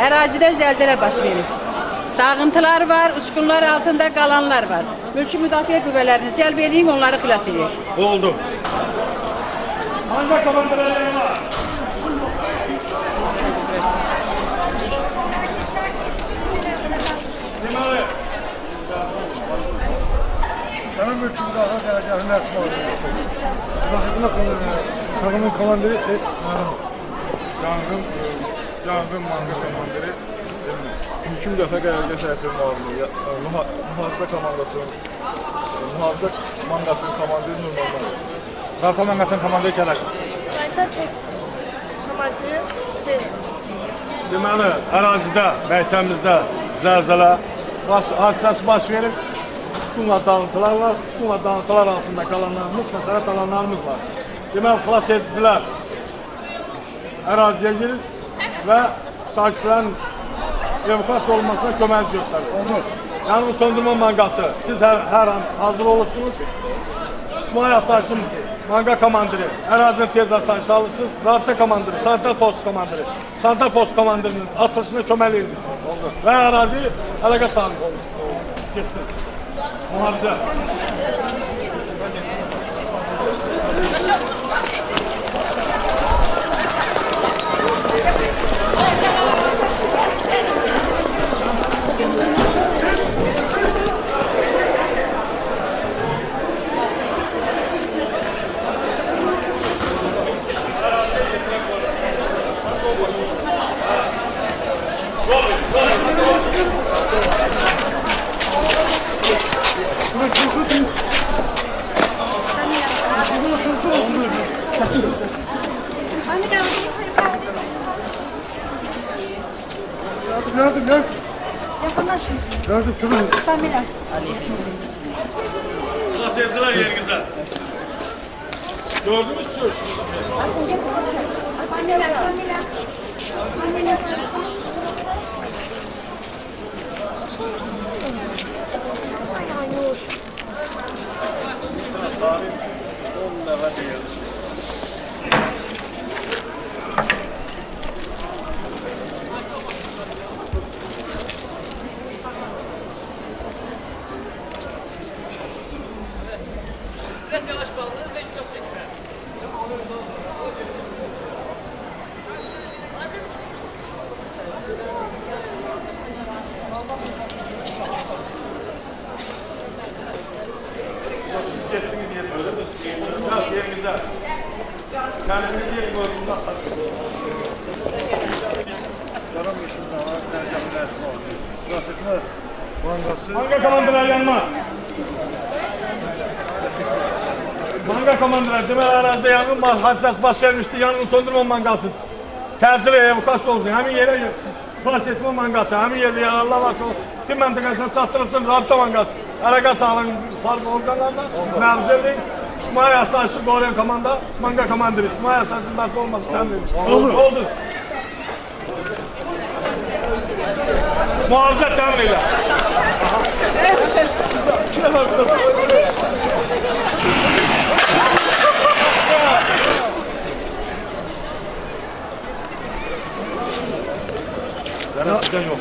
Ərazidə zəlzələ baş verir. Dağıntılar var, uçqunlar altında qalanlar var. Mülki müdafiə qüvvələrini cəlb edin, onları xilas edin. Oldu. Ancak komandalarına var. Deməli. Sana mülki müdafiə dərəcəsinin rəsmi oldu. Takımın komandiri Yangın manga komandiri mülki müdafiə qərargah səhəsinin müavini, mühafizə komandasının, mühafizə mangasının komandiri Nurmandan. Qarta mangasının komandiri Kələşov. Sanitar post komandiri Hüseyin. Deməli, ərazidə, məktəbimizdə zəlzələ hadisəsi baş verib. Sütunla dağıntılar var, sütunla dağıntılar altında qalanlarımız, xəsarət alanlarımız var. Deməli, xilas edicilər əraziyə girir və sakinlərin evakuasiya olmasına kömək göstərir. Yanğın söndürmə manqası, siz hər an hazır olursunuz. İsmail Asayişin manga komandiri, ərazinin tez asayiş alırsınız. Rabitə komandiri, sanitar post komandiri, sanitar post komandirinin asayişine kömək edirsiniz. Və ərazi əlaqə sağlıyorsunuz. Getdik. Mühafizə. Yardım. Yakınlaşın. Yardım. Stamina. Xilas edicilər yerinizə. Gördünüz mü? Sabit 10 nəfər deyildi. Yerimizde. Kendimizi yerimizde saçıyoruz. Yaram yaşında var, dərəcəsinin rəsmi oldu. Burası mangası. Manga komandıra yanma. Manga komandıra, deməli ərazidə yanğın hadisəsi baş vermişdi, yanğın söndürmə mangası. Təcil evakuasiya olsun, həmin yerə xilas etmə mangası, həmin yerdə yararlar varsa, tüm məntəqəsinə çatdırılsın, rabitə mangası. Əlaqə sağlayın, farklı orqanlarla, mərcəlik. İsmail Asayiş'i koruyan komanda, manga komandiri. İsmail Asayiş'in bərpa olması təmin edin. Oldu. Muhafizə təmin elə. Sizden yok.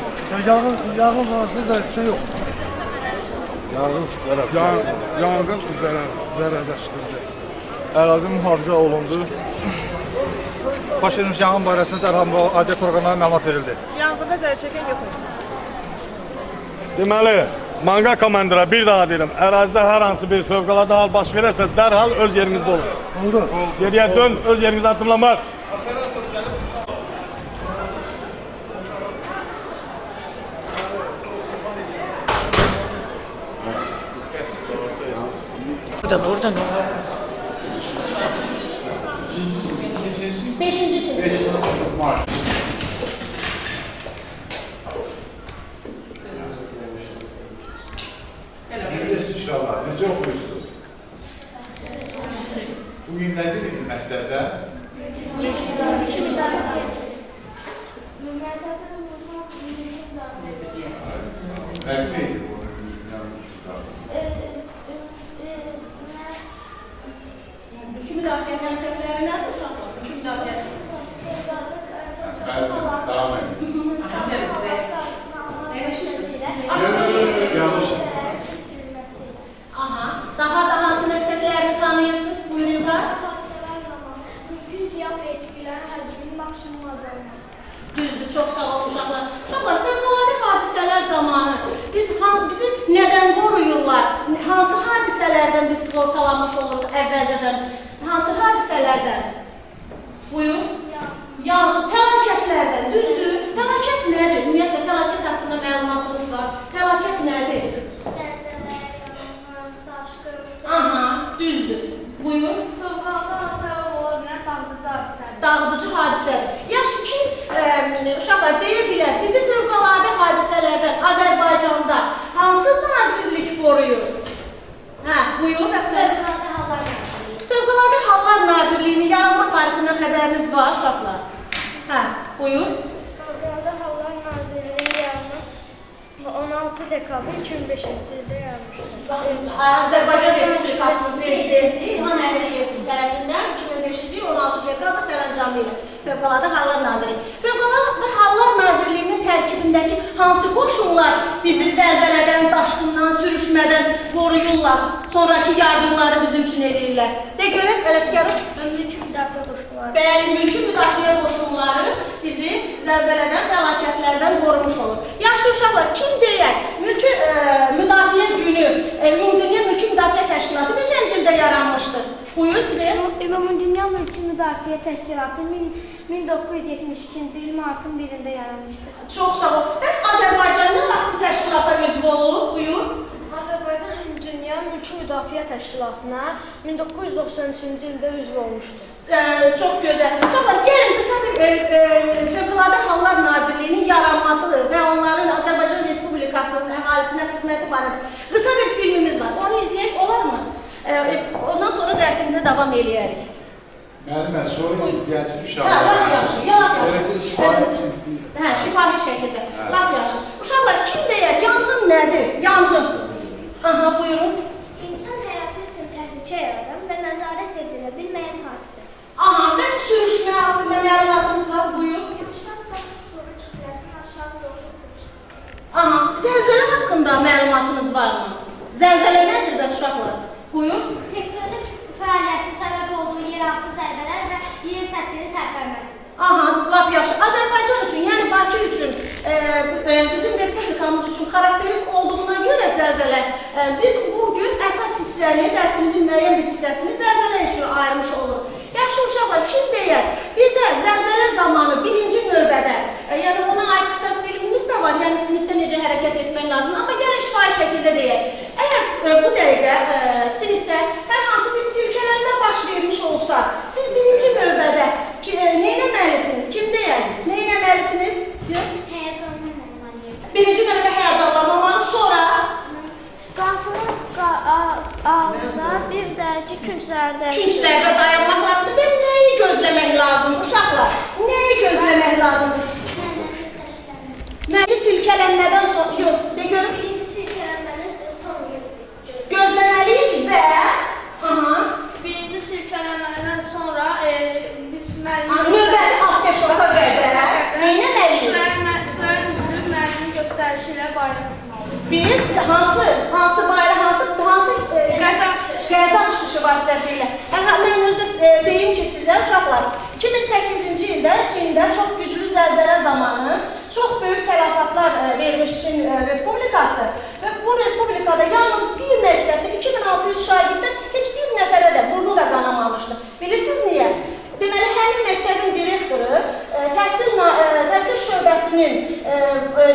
Yağın varsa da bir şey yok. Yangın zərərləşdirdi. Ərazi mühafizə olundu. Baş vermiş yağın barəsində dərhal aidiyyət orqanlarına məlumat verildi. Yangında zərər çəkən yox idi. Deməli, manga komandira bir daha deyirəm, ərazidə hər hansı bir fövqəladə hal baş verərsə dərhal öz yerinizdə olun. Oldu. Geriyə dön, öz yerinizə addımlamaq. Oradan. Beşincisi. İngilizce inşallah. Nece okuyorsunuz? Bugün nədir idi məktəbdə? Fərqli idi bu. Mülki müdafiə məqsədləri nədir uşaqlar? Mülki müdafiə. Davam edin. Aha. Daha da hansı məqsədlərini tanıyırsınız? Buyurun da. Mümkün ziyan və etkilərin həcminin maksimum azalması. Düzdür, çox sağ olun uşaqlar. Uşaqlar, fövqəladə hadisələr zamanı bizi nədən qoruyurlar? Hansı hadisələrdən biz ortalamış oluruq əvvəlcədən? Hansı hadisələrdən? Buyurun. Yanğın, fəlakətlərdən, düzdür. Fəlakət nədir? Ümumiyyətlə, fəlakət haqqında məlumatınız var. Fəlakət nədir? Zəlzələ, yanğın, daşqın, Aha, düzdür. Buyurun. fövqəladə səbəb ola bilən dağıdıcı hadisədir. Dağıdıcı hadisədir. Yaxşı, kim uşaqlar deyə bilər, bizi fövqəladə hadisələrdən Azərbaycanda hansı nazirlik qoruyur? Hə, buyurun, əksər. Fövqəladə hallar nazirliyi. Fövqəladə Hallar Nazirliyinin yaranma tarixindən xəbəriniz var, uşaqlar? Hə, buyur. Fövqəladə hallar nazirliyi yaranma 16 dekabr 2005-ci ildə yaranmışdır. Azərbaycan Respublikasının prezidenti İlham Əliyev tərəfindən 2005-ci il 16 dekabr sərəncamı ilə Fövqəladə Hallar Nazirliyi. Fövqəladə Hallar Nazirliyinin tərkibindəki hansı qoşunlar bizi zəlzələdən, daşqından, sürüşmədən qoruyurlar, sonraki yardımları bizim üçün edirlər? De görək, Ələsgərov. Mülki müdafiə qoşulları. Bəli, mülki müdafiə qoşunları bizi zəlzələdən, fəlakətlərdən qorumuş olur. Yaxşı uşaqlar, kim deyər? Mülki müdafiə günü, Ümumdünya Mülki Müdafiə Təşkilatı neçənci ildə yaranmışdır? Buyur, Sibel. Ümumdünya Mülki Müdafiə Təşkilatı 1972-ci il martın 1-də yaranmışdır. Çox sağ ol. Bəs Azərbaycan nə vaxt bu təşkilata üzv olub? Buyur. Azərbaycan Dünya Mülki Müdafiə Təşkilatına 1993-cü ildə üzv olmuşdur. Çox gözəl. Uşaqlar, gəlin qısa bir Fövqəladə Hallar Nazirliyinin yaranması və onların Azərbaycan Respublikasının əhalisinə xidməti barədə qısa bir filmimiz var. Onu izləyək olarmı? Ondan sonra dərsimizə davam eləyərik. Müəllimə, sonra izləyəsi bir Hə, lap yaxşı, lap Evet, yaxşı. şifahi Hə, şifahi şəkildə. Lap yaxşı. Uşaqlar, kim deyər? Yanğın nədir? Yanğın. Aha, buyurun. İnsan həyatı üçün təhlükə yaradan və nəzarət edilə bilməyən hadisə. Aha, bəs sürüşmə haqqında məlumatınız var? Buyur. Yumşaq daş sporu kütləsini aşağı doğru sürür. Aha, zəlzələ haqqında məlumatınız varmı? Zəlzələ nədir bəs uşaqlar? Buyur. Tektonik fəaliyyətin səbəb olduğu yeraltı zərbələr və yer səthinin tərpənməsi. Aha, lap yaxşı. Azərbaycan üçün, yəni Bakı üçün, bizim respublikamız üçün xarakterik olduğuna görə zəlzələ, biz bugün əsas hissəni, dərsimizin müəyyən bir hissəsini zəlzələ üçün ayırmış oluruq. Yaxşı uşaqlar, kim deyər? Bizə zəlzələ zamanı birinci növbədə, yəni ona aid qısa filmimiz də var, yəni sinifdə necə hərəkət etmək lazım, amma gəlin şifahi şəkildə deyək. Əgər bu dəqiqə sinifdə hər hansı bir silkələnmə baş vermiş olsa, siz birinci növbədə neynəməlisiniz? Kim deyər? Neynəməlisiniz? Həyəcanlanmamalıyıq. Birinci növbədə həyəcanlanmamalı, sonra Qalxırıq ağında bir dərki künclərdə. künclərdə dayanmaq lazımdır və nəyi gözləmək lazım uşaqlar? Nəyi gözləmək lazımdır? Mənci silkələnmədən sonra, yox, de görüm, Birinci silkələnmənin son gözləməliyik və Birinci silkələmədən sonra biz növbəti afteşoka qədər neynəməliyik? Sıra düzülüb müəllimin göstərişi ilə bayra çıxmalıyıq. Biz hansı bayrağı, hansı qəza çıxışı vasitəsilə. Mən özdə deyim ki sizə uşaqlar, 2008-ci ildə Çində çox güclü zəlzələ zamanı çox böyük tələfatlar vermiş Çin Respublikası və bu Respublikada yalnız bir məktəbdə 2600 şagirddən heç bir nəfərə də burnu da qanamamışdı. Bilirsiniz niyə? Deməli, həmin məktəbin direktoru təhsil şöbəsinin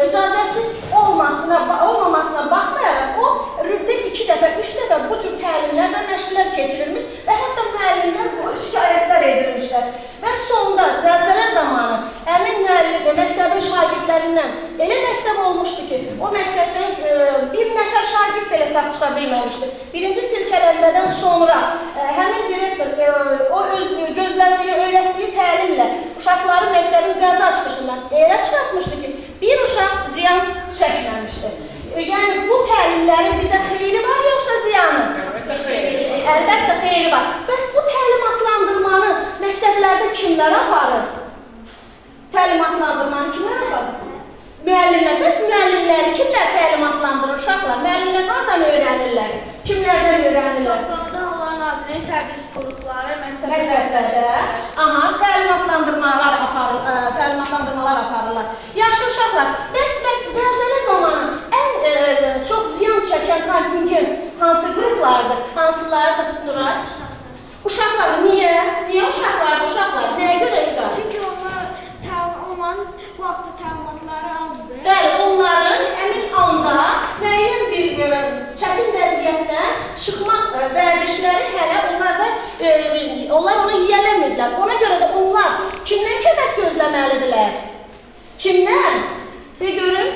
icazəsi olmamasına baxmayaraq o rübdə 2 dəfə, 3 dəfə bu cür təlimlər və məşqlər keçirilmiş və hətta müəllimlər bu şikayətlər edilmişlər. Və sonda zəlzələ zamanı həmin məktəbin şagirdlərindən elə məktəb olmuşdu ki, o məktəbdən bir nəfər şagird belə sağ çıxa bilməmişdi. Birinci silkələnmədən sonra həmin direktor o öz gözlədiyi, öyrətdiyi təlimlə uşaqları məktəbin qəza çıxışından elə çıxartmışdı ki, bir uşaq ziyan çəkməmişdi. Yəni bu təlimlərin bizə xeyri var yoxsa ziyanı? Əlbəttə xeyri var. Bəs bu təlimatlandırmanı məktəblərdə kimlər aparır? Təlimatlandırmanı kimlər aparır? Müəllimlər. Bəs müəllimləri kimlər təlimatlandırır uşaqlar? Müəllimlər hardan öyrənirlər? Kimlərdən öyrənirlər? Fövqəladə Hallar Nazirliyinin tədris qrupları, məktəblərdə təlimatlandırmalar aparırlar. Yaxşı uşaqlar, bəs zəlzələ zamanı ən çox ziyan çəkən kontingent hansı qruplardır? Hansılardır Nuray? Uşaqlar. Niyə? Niyə uşaqlar? Uşaqlar. Nəyə görə İlqar? Çünki onların bu haqda təlimatları azdır. Bəli, onların həmin anda müəyyən bir çətin vəziyyətdən çıxmaq vərdişləri hələ onlar onu yiyələmirlər. Ona görə də onlar kimdən kömək gözləməlidirlər? Kimdən? De görüm.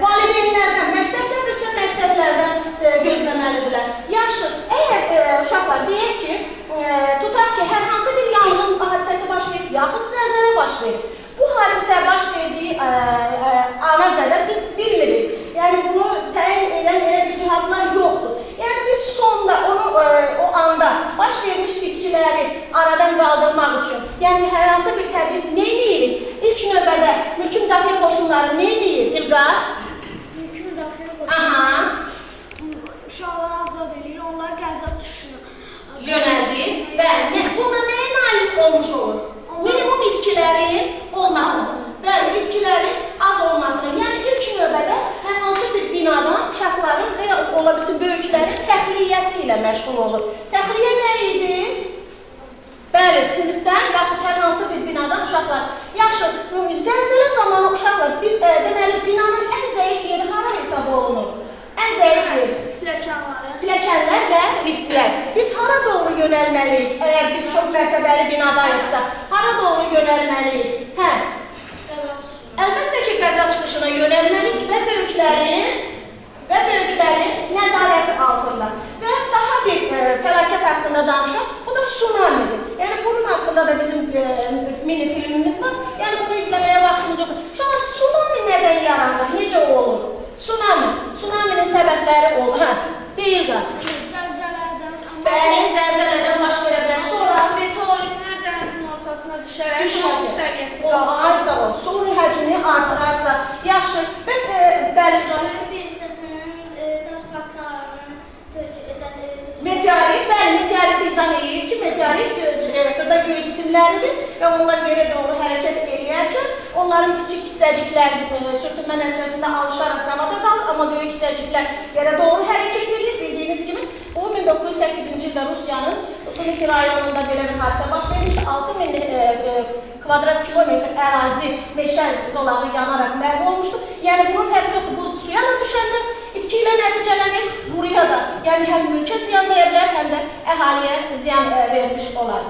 Valideynlərdən, məktəblədirsə məktəblərdən gözləməlidirlər. Yaxşı, əgər uşaqlar deyək ki, tutaq ki, hər hansı bir yanğın hadisəsi baş verir, yaxud zəlzələ baş verir. Bu hadisə baş verdiyi ana qədər biz bilmirik. Yəni bunu təyin edən elə bir cihazlar yoxdur. Yəni biz sonda o anda baş vermiş bitkiləri aradan qaldırmaq üçün, yəni hər hansı bir təbii nə edirik? İlk növbədə mülki müdafiə qoşunları nə edir İlqar? Mülki müdafiə qoşunları uşaqları azad edir, onlar qəza çıxışına Yönəldir. Bəli, bunda nəyə nail olmuş olur? Minimum itkilərin olmasını, bəli, itkilərin az olmasını, yəni ilk növbədə hər hansı bir binadan uşaqların, ola bilsin böyüklərin təxliyəsi ilə məşğul olur. Təxliyə nə idi? Bəli, sinifdən yaxud hər hansı bir binadan uşaqlar. Yaxşı, zəlzələ zamanı uşaqlar, biz deməli binanın ən zəif yeri hara hesab olunur? Ən zəif yeri? Pilləkənlər və liftlər. Biz hara doğru yönəlməliyik? Əgər biz çox mərtəbəli binadayıqsa, hara doğru yönəlməliyik? Hə? Əlbəttə ki, qəza çıxışına yönəlməliyik və böyüklərin nəzarəti altında. Və daha bir fəlakət haqqında danışaq, bu da tsunamidir. Yəni, bunun haqqında da bizim mini filmimiz var. Yəni, bunu izləməyə vaxtımız yoxdur. Şu an tsunami nədən yaranır? Necə olur? Tsunaminin səbəbləri olur. Hə, deyil qar. Bəli, zəlzələdən baş verə bilər. Sonra meteoritlər dənizin ortasına düşərək su səviyyəsi qalır. Su həcmini artırarsa, yaxşı. Bəs, bəli, Bir hissəsinin daş parçalarının meteorit, bəli, meteorit izah edir ki, meteorit göy cisimləridir və onlar yerə doğru hərəkət edərkən, onların kiçik hissəciklər sürtünmə nəticəsində alışaraq havada qalır, amma böyük hissəciklər yerə doğru hərəkət edir. Bildiyiniz kimi, o 1908-ci ildə Rusiyanın Sumiki rayonunda belə bir hadisə baş vermişdi. 6000 kvadrat kilometr ərazi meşə zolağı yanaraq məhv olmuşdu. Yəni, bunun fərqi yoxdur. Bu suya da düşəndə itki ilə nəticələnir, buraya da. Yəni, həm mülkə ziyan verə bilər, həm də əhaliyə ziyan vermiş olar.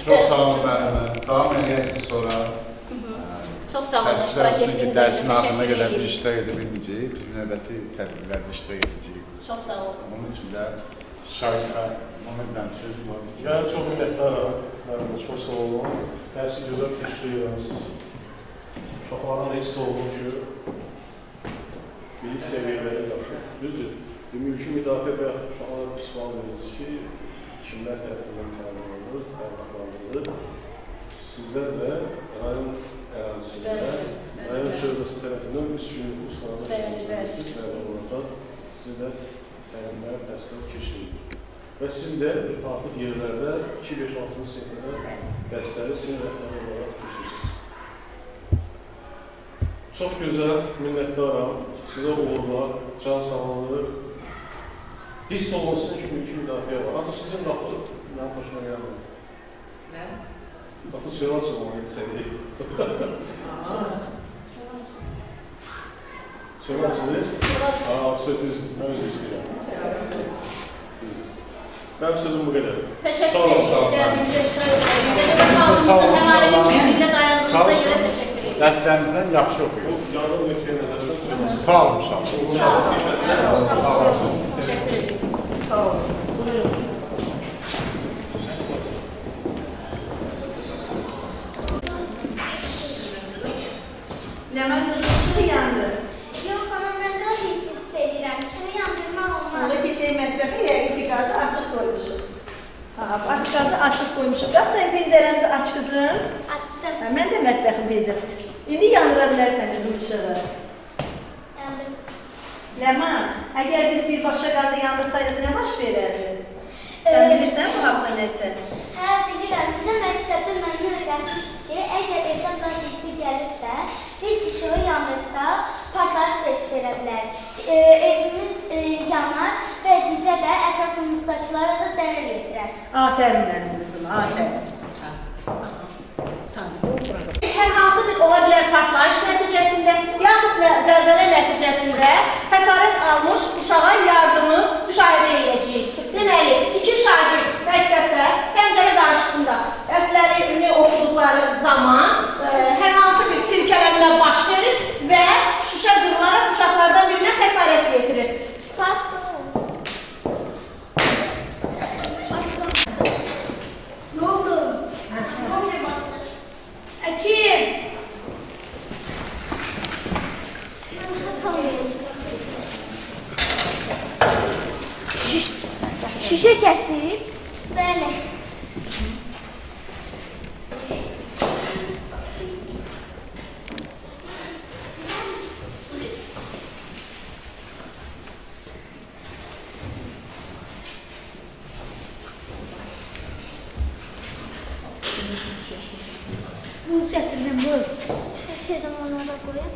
Çox sağ olun müəllimə. Davam edəcəksiniz sonra. Çox sağ olun, iştirak etdiyiniz dərsin axırına qədər bir iştirak edə bilməyəcəyik. Biz növbəti tədbirlərdə iştirak edəcəyik. Çox sağ olun. Onun üçün də Şahika Muhammeddən söz var. Yəni, çox minnətdaram. Çox sağ olun. Dərsi gözəl təşkil edirsiniz. Uşaqların hiss olunur ki, bir səviyyələrə daşır. Düzdür, mülki müdafiə və uşaqlara bir sual verirsiniz ki, kimlər tərəfindən təlimatlandırılır. Sizlər də rayon ərazisində, rayon şöbəsi tərəfindən 3 günlük ustalarınız və orada sizə təlimlər, dərslər keçirilir. Və siz də artıq yerlərdə 2-5-6 siniflərdə dərsləri sinif rəhbəri olaraq keçirsiniz. Çox gözəl, minnətdaram. Sizə uğurlar, can sağlığı. Hiss olunsun ki, mülki müdafiə var. Ancaq sizin qapı mənim xoşuma gəlmir. Nə? Qapı söyləsin ona etsəydik. Söyləsin? Söz, mən özü istəyirəm. Mənim sözüm bu qədər. Təşəkkür ederim. Gəldiyinizə iştirak edin. Əhalinin birində dayandığınıza görə təşəkkür ederim. Dərslərinizdən yaxşı oxuyun. Yardım etməyə nəzərdən söyləsin. Sağ olun, uşaq. Sağ olun. Təşəkkür ederim. Sağ olun. Buyurun. mətbəxə yəqin ki, qazı açıq qoymuşuq. Bax, qazı açıq qoymuşuq. Qaç, sən pəncərəmizi aç qızım. Açdım. Mən də mətbəxin pəncərə. İndi yandıra bilərsən qızım işığı. Yandım. Ləman, əgər biz birbaşa qazı yandırsaydıq, nə baş verərdi? Sən bilirsən bu haqda nəsə? Hə, bilirəm. Bizə məktəbdə mənə öyrətmişdi ki, əgər evdən qaz isi gəlirsə, biz işığı yandırsaq, partlayış baş verə bilər. Evimiz yanar və bizə də, ətrafımızdakilara da zərər yetirər. Afərin mənim qızım, afərin. Hər hansı bir ola bilər partlayış nəticəsində, yaxud zəlzələ nəticəsində xəsarət almış uşağa yardımı müşahidə edəcəyik. Deməli, iki şagird məktəbdə pəncərə qarşısında dərslərini oxuduqları zaman hər hansı bir silkələnmə baş verir və şüşə qırılaraq uşaqlardan birinə xəsarət yetirir. Ne oldu? Açayım. Şüşə kəsib? Bəli. Buz gətirdim, buz. Hər şeydən onlara qoyub.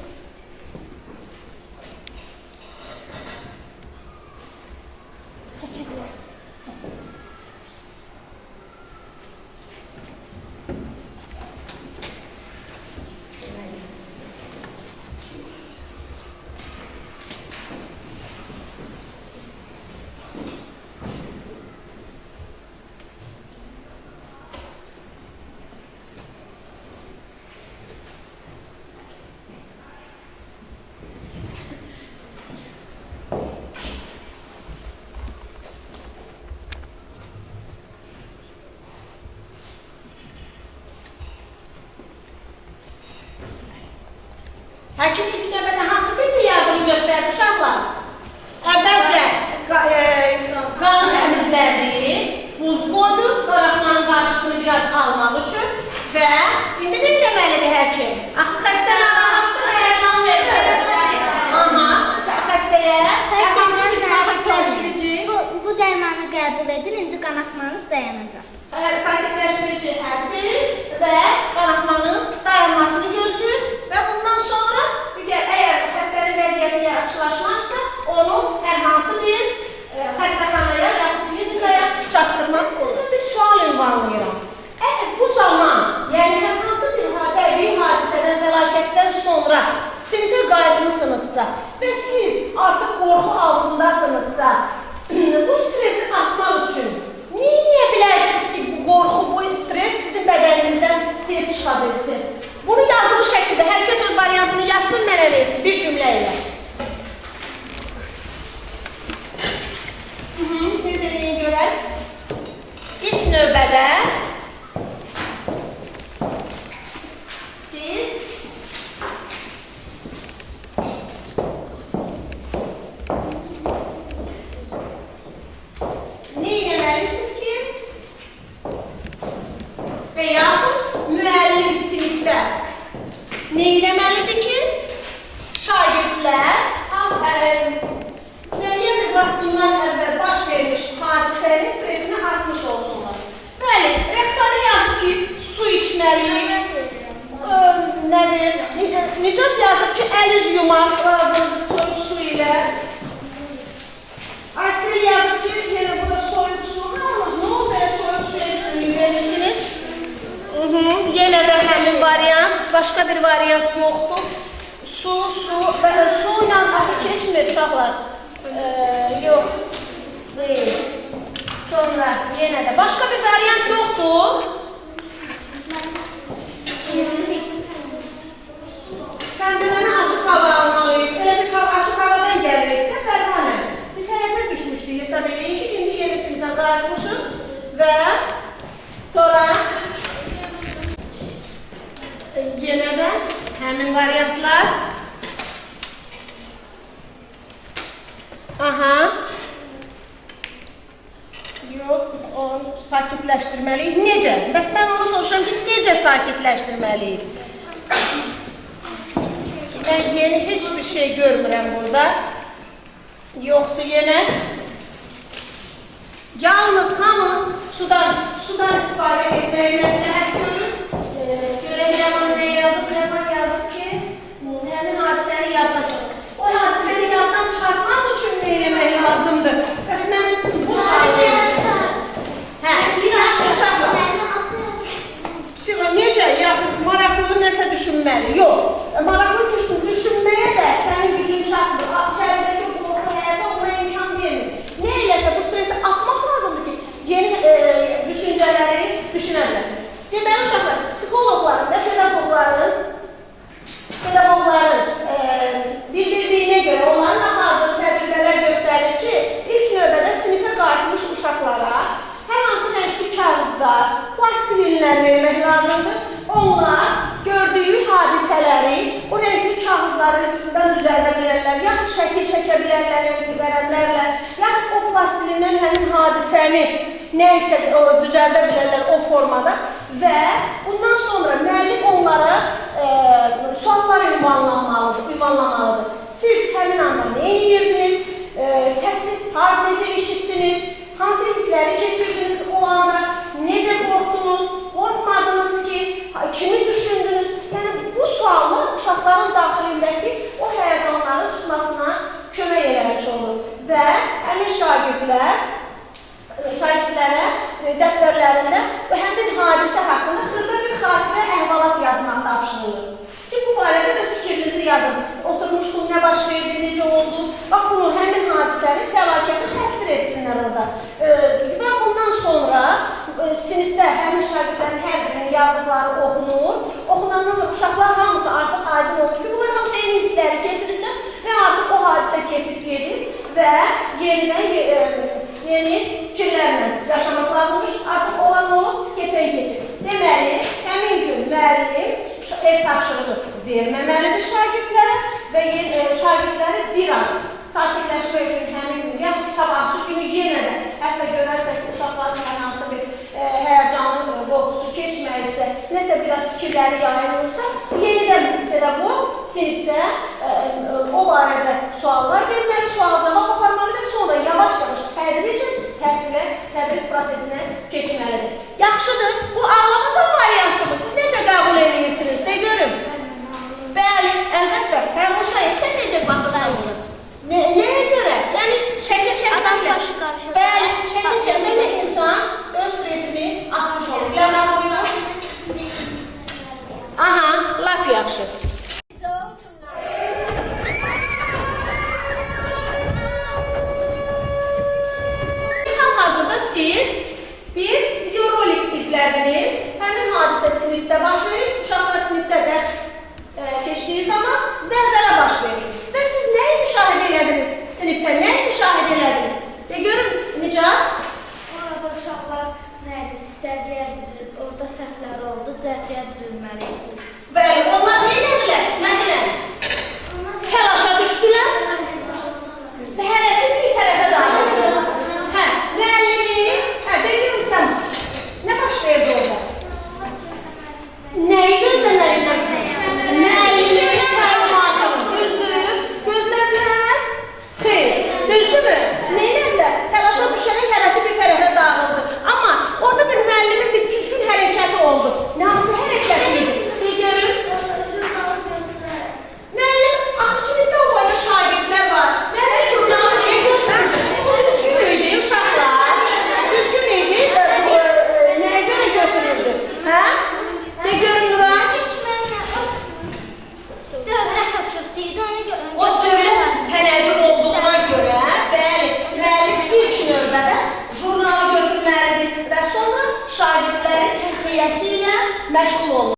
Çəkə bilərsin. Həkim ilk növbədə hansı bir yardımı göstərdi uşaqlar? Əvvəlcə qanı təmizlədi, buz qoydu, qanaxmanın qarşısını biraz almaq üçün və indi nə eləməlidir həkim? Axı xəstə narahatdır, həyəcan verir. Aha, xəstəyə hansı bir sakitləşdirici? Bu dərmanı qəbul edin, indi qanaxmanız dayanacaq. Sakitləşdirici həb verir və qanaxmanın dayanmasını gözləyir və bundan sonra əgər xəstənin vəziyyəti yaxşılaşmazsa, onu hər hansı bir xəstəxanaya yaxud klinikaya çatdırmaq sizə bir sual ünvanlayıram. Əgər bu zaman, yəni hər hansı bir təbii hadisədən, fəlakətdən sonra sinifə qayıtmısınızsa və siz artıq qorxu altındasınızsa, bu stresi atmaq üçün niyə bilərsiniz ki, bu qorxu, bu stres sizin bədəninizdən tez çıxa bilsin? Bunu yazılı şəkildə, hər kəs öz variantını yazsın, mənə versin bir cümlə ilə. Tez eləyin görər. İlk növbədə siz nə eləməlisiniz ki, və yaxud müəllim sinifdə nə eləməlidir ki, şagirdlər müəyyən bir vaxt bundan əvvəl baş vermiş hadisənin stresini atmış olsunlar. Bəli, Rəqsanə yazıb ki, su içməliyik, Nicat yazıb ki, əl üz yumaq lazımdır soyuq su ilə. Aysel yazıb ki, yenə burada soyuq su, hamınız nə oldu elə soyuq suya verirsiniz? Yenə də həmin variant, başqa bir variant yoxdur. Su ilə atı keçmir uşaqlar. Yox, deyil. Sonra yenə də başqa bir variant yoxdur. Pəncərəni açıq hava almalıyıq. Elə biz açıq havadan gəlirik də Fərmanə. Biz həyətə düşmüşdük, hesab edin ki, indi yeni sinifə qayıtmışıq və sonra yenə də həmin variantlar. Aha. Yox, onu sakitləşdirməliyik. Necə? Bəs mən onu soruşuram ki, necə sakitləşdirməliyik? Mən yeni heç bir şey görmürəm burada. Yoxdur yenə. Yalnız hamı sudan istifadə etməyi məsləhət görür. Görəmirəm onu nə yazıb, Rəman yazıb ki, həmin hadisəni yadına çıxır. O hadisəni yaddan çıxartmaq üçün nə eləmək lazımdır? Bəs mən bu sayılıyım. Hə, yaxşı uşaqlar. Necə? Ya, maraqlı nəsə düşünməli. Yox, maraqlı düşünməyə də sənin gücün çatmır. İçəridəki qorxu, həyəcə ona imkan vermir. Nə eləsə bu stresi atmaq lazımdır ki, yeni düşüncələri düşünə biləsin. Deməli uşaqlar, psixologların və pedagogların bildirdiyinə görə, onların apardığı təcrübələr göstərir ki, ilk növbədə sinifə qayıtmış uşaqlara hər hansı renkli kağızlar, plastilinlər vermək lazımdır. Onlar gördüyü hadisələri o renkli kağızlardan düzəldə bilərlər, yaxud şəkil çəkə bilərlər renkli qələmlərlə, yaxud o plastilindən həmin hadisəni nə isə düzəldə bilərlər o formada və bundan sonra müəllim onlara suallar ünvanlamalıdır. Siz həmin anda nə edirdiniz, səsi necə eşitdiniz, hansı hissləri keçirdiniz o anda, necə qorxdunuz, qorxmadınız ki, kimi düşündünüz? Yəni bu suallar uşaqların daxilindəki o həyəcanların çıxmasına kömək eləmiş olur və həmin şagirdlərə dəftərlərində həmin hadisə haqqında xırda bir xatirə əhvalat yazmaq tapşırılır. Ki, bu barədə öz fikrinizi yazın. Oturmuşdum, nə baş verdi, necə oldu? Bax, bunu həmin hadisəni, fəlakəti təsvir etsinlər orada. Və bundan sonra sinifdə həmin şagirdlərin hər birinin yazdıqları oxunur. Oxunandan sonra uşaqlar hamısı artıq aydın olur ki, bunlar hamısı eyni hissləri keçirirlər və artıq o hadisə keçib gedir və yeni fikirlərlə yaşamaq lazımdır. Artıq olan olub, keçən keçir. Deməli, həmin gün müəllim ev tapşırığı verməməlidir şagirdlərə və şagirdləri biraz sakitləşmək üçün həmin gün, yaxud sabahsı günü yenə də, hətta görərsək ki, uşaqların hər hansı bir həyəcanlı qorxusu keçməyirsə, nəsə biraz fikirləri yayılırsa, yenidən pedagog sinifdə o barədə suallar verməli, sual-cavab aparmalı və sonra yavaş-yavaş tədricən tədris prosesinə keçməlidir. Yaxşıdır, bu ağlamadan variantımı siz necə qəbul edirsiniz, de görüm. Bəli, əlbəttə, Musa, sən necə baxırsan bunu? Nəyə görə? Yəni, şəkil çəkməklə. Bəli, şəkil çəkməklə insan öz stresini atmış olur. Biləməm buyur. Aha, lap yaxşı. Hal-hazırda siz bir videorolik izlədiniz. Həmin hadisə sinifdə baş verir. Uşaqlar sinifdə dərs keçdiyi zaman zəlzələ baş verir. Və siz nəyi müşahidə elədiniz sinifdə? Nəyi müşahidə elədiniz? De görün, Nicat. Orada uşaqlar cərgəyə düzülür, orada səhvlər oldu, cərgəyə düzülməli idi. Bəli, onlar nə elədilər? Mədilər? Təlaşa düşdülər və hərəsi bir tərəfə dağıldı. Hə, müəllimi, de görürsən, nə baş verdi orada? Nəyi gözləməlindən? Müəllimi, təlimatını gözlədilər. Xeyr, düzdürmü? Nə elədilər? Təlaşa düşərək hərəsi bir tərəfə dağıldı. Amma orada bir müəllimin bir düzgün hərəkəti oldu. Hansı hərəkəti idi? De görün. Müəllim, sinifdə o boyda şagirdlər var. Müəllim jurnalı niyə götürürdü? O düzgün idi, uşaqlar. Düzgün idi, nəyə görə götürürdü? Hə? De görün, Nuray. Dövlət açırtıydı, ona görə. O dövlət sənədi olduğuna görə, bəli, müəllim ilk növbədə jurnalı götürməlidir və sonra şagirdlərin təsmiyəsi ilə məşğul olmalıdır.